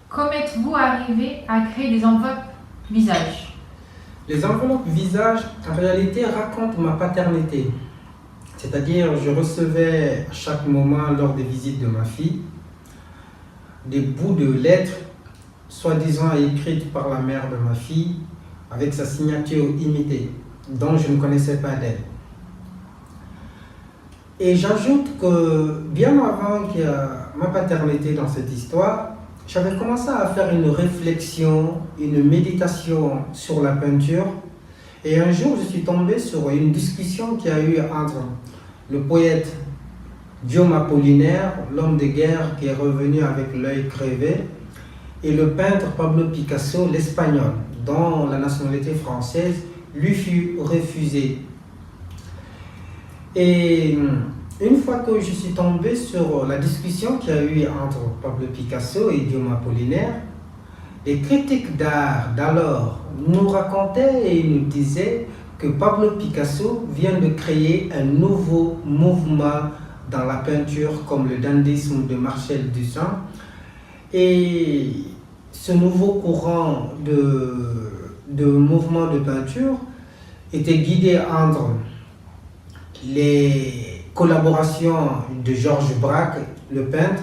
Comment êtes-vous arrivé à créer des enveloppes visage? Les enveloppes visage, en réalité, racontent ma paternité. C'est-à-dire, je recevais à chaque moment, lors des visites de ma fille, des bouts de lettres, soi-disant écrites par la mère de ma fille, avec sa signature imitée, dont je ne connaissais pas d'elle. Et j'ajoute que, bien avant qu'il y ait ma paternité dans cette histoire, j'avais commencé à faire une réflexion, une méditation sur la peinture. Et un jour, je suis tombé sur une discussion qu'il y a eu entre le poète Guillaume Apollinaire, l'homme de guerre qui est revenu avec l'œil crevé, et le peintre Pablo Picasso, l'espagnol, dont la nationalité française lui fut refusée. Et une fois que je suis tombé sur la discussion qu'il y a eu entre Pablo Picasso et Guillaume Apollinaire, les critiques d'art d'alors nous racontaient et nous disaient que Pablo Picasso vient de créer un nouveau mouvement dans la peinture comme le dandisme de Marcel Duchamp. Et ce nouveau courant de mouvement de peinture était guidé entre les collaborations de Georges Braque, le peintre,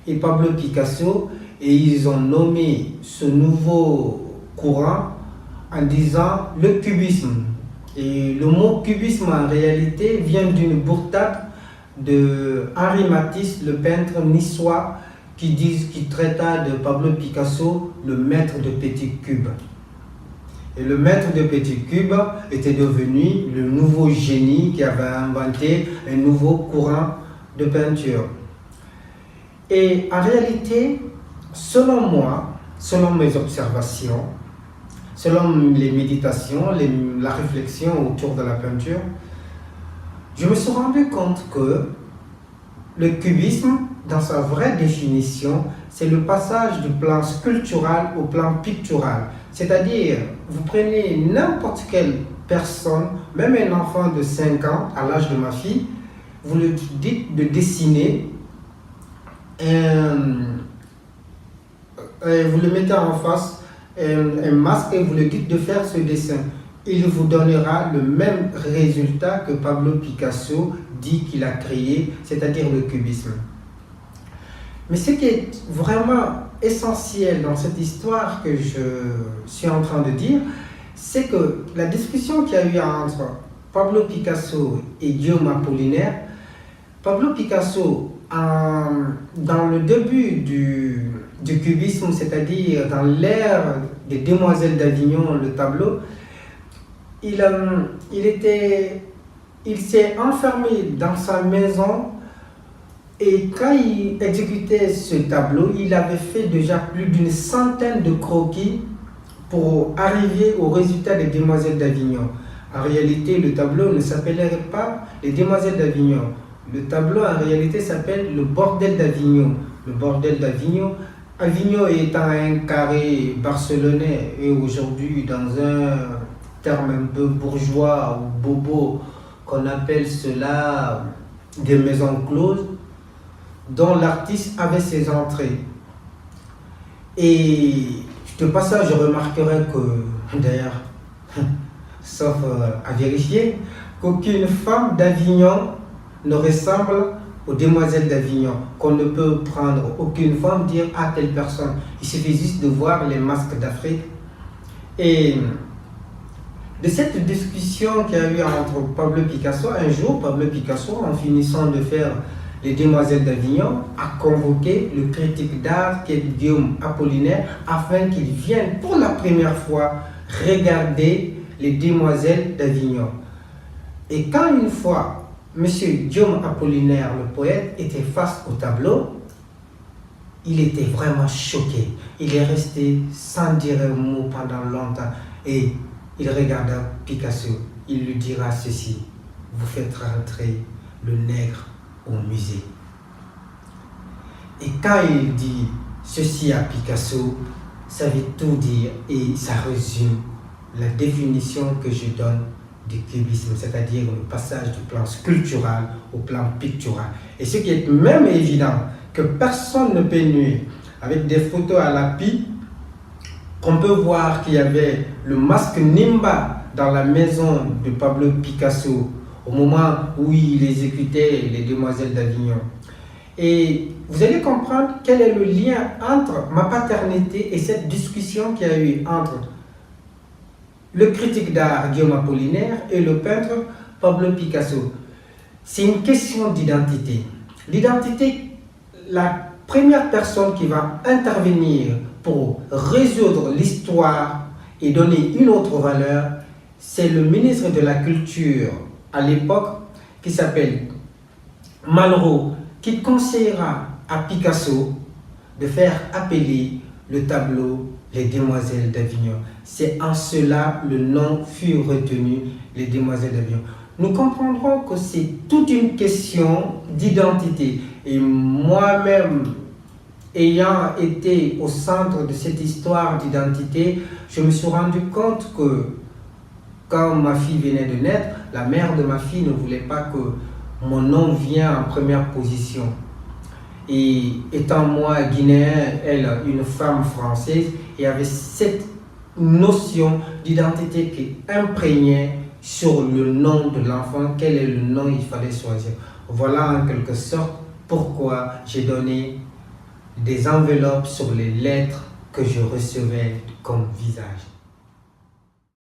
et Pablo Picasso, et ils ont nommé ce nouveau courant en disant le cubisme. Et le mot cubisme en réalité vient d'une boutade de Henri Matisse, le peintre niçois, qui traita de Pablo Picasso le maître de petits cubes. Et le maître de petits cubes était devenu le nouveau génie qui avait inventé un nouveau courant de peinture. Et en réalité, selon moi, selon mes observations, selon les méditations, la réflexion autour de la peinture, je me suis rendu compte que le cubisme, dans sa vraie définition, c'est le passage du plan sculptural au plan pictural. C'est-à-dire, vous prenez n'importe quelle personne, même un enfant de 5 ans, à l'âge de ma fille, vous lui dites de dessiner, vous le mettez en face un masque et vous lui dites de faire ce dessin. Il vous donnera le même résultat que Pablo Picasso dit qu'il a créé, c'est-à-dire le cubisme. Mais ce qui est vraiment essentiel dans cette histoire que je suis en train de dire, c'est que la discussion qu'il y a eu entre Pablo Picasso et Guillaume Apollinaire, Pablo Picasso, dans le début du cubisme, c'est-à-dire dans l'ère des Demoiselles d'Avignon, le tableau, il s'est enfermé dans sa maison. Et quand il exécutait ce tableau, il avait fait déjà plus d'une centaine de croquis pour arriver au résultat des Demoiselles d'Avignon. En réalité, le tableau ne s'appellerait pas les Demoiselles d'Avignon. Le tableau, en réalité, s'appelle le Bordel d'Avignon. Le Bordel d'Avignon, Avignon étant un carré barcelonais et aujourd'hui dans un terme un peu bourgeois ou bobo, qu'on appelle cela des maisons closes, dont l'artiste avait ses entrées. Et de passage, je remarquerai que, d'ailleurs, sauf à vérifier, qu'aucune femme d'Avignon ne ressemble aux Demoiselles d'Avignon, qu'on ne peut prendre aucune femme, dire à telle personne. Il suffit juste de voir les masques d'Afrique. Et de cette discussion qu'il y a eu entre Pablo Picasso, un jour, Pablo Picasso, en finissant de faire les Demoiselles d'Avignon, a convoqué le critique d'art qui est Guillaume Apollinaire afin qu'il vienne pour la première fois regarder les Demoiselles d'Avignon. Et quand une fois M. Guillaume Apollinaire, le poète, était face au tableau, il était vraiment choqué. Il est resté sans dire un mot pendant longtemps et il regarda Picasso. Il lui dira ceci: vous faites rentrer le nègre au musée. Et quand il dit ceci à Picasso, ça veut tout dire et ça résume la définition que je donne du cubisme, c'est-à-dire le passage du plan sculptural au plan pictural. Et ce qui est même évident, que personne ne peut nuire avec des photos à l'appui, qu'on peut voir qu'il y avait le masque Nimba dans la maison de Pablo Picasso au moment où il exécutait les Demoiselles d'Avignon. Et vous allez comprendre quel est le lien entre ma paternité et cette discussion qu'il y a eu entre le critique d'art Guillaume Apollinaire et le peintre Pablo Picasso. C'est une question d'identité. L'identité, la première personne qui va intervenir pour résoudre l'histoire et donner une autre valeur, c'est le ministre de la Culture à l'époque qui s'appelle Malraux, qui conseillera à Picasso de faire appeler le tableau Les Demoiselles d'Avignon. C'est en cela le nom fut retenu, Les Demoiselles d'Avignon. Nous comprendrons que c'est toute une question d'identité. Et moi-même, ayant été au centre de cette histoire d'identité, je me suis rendu compte que quand ma fille venait de naître, la mère de ma fille ne voulait pas que mon nom vienne en première position. Et étant moi guinéen, elle une femme française, et avait cette notion d'identité qui imprégnait sur le nom de l'enfant, quel est le nom il fallait choisir. Voilà en quelque sorte pourquoi j'ai donné des enveloppes sur les lettres que je recevais comme visage.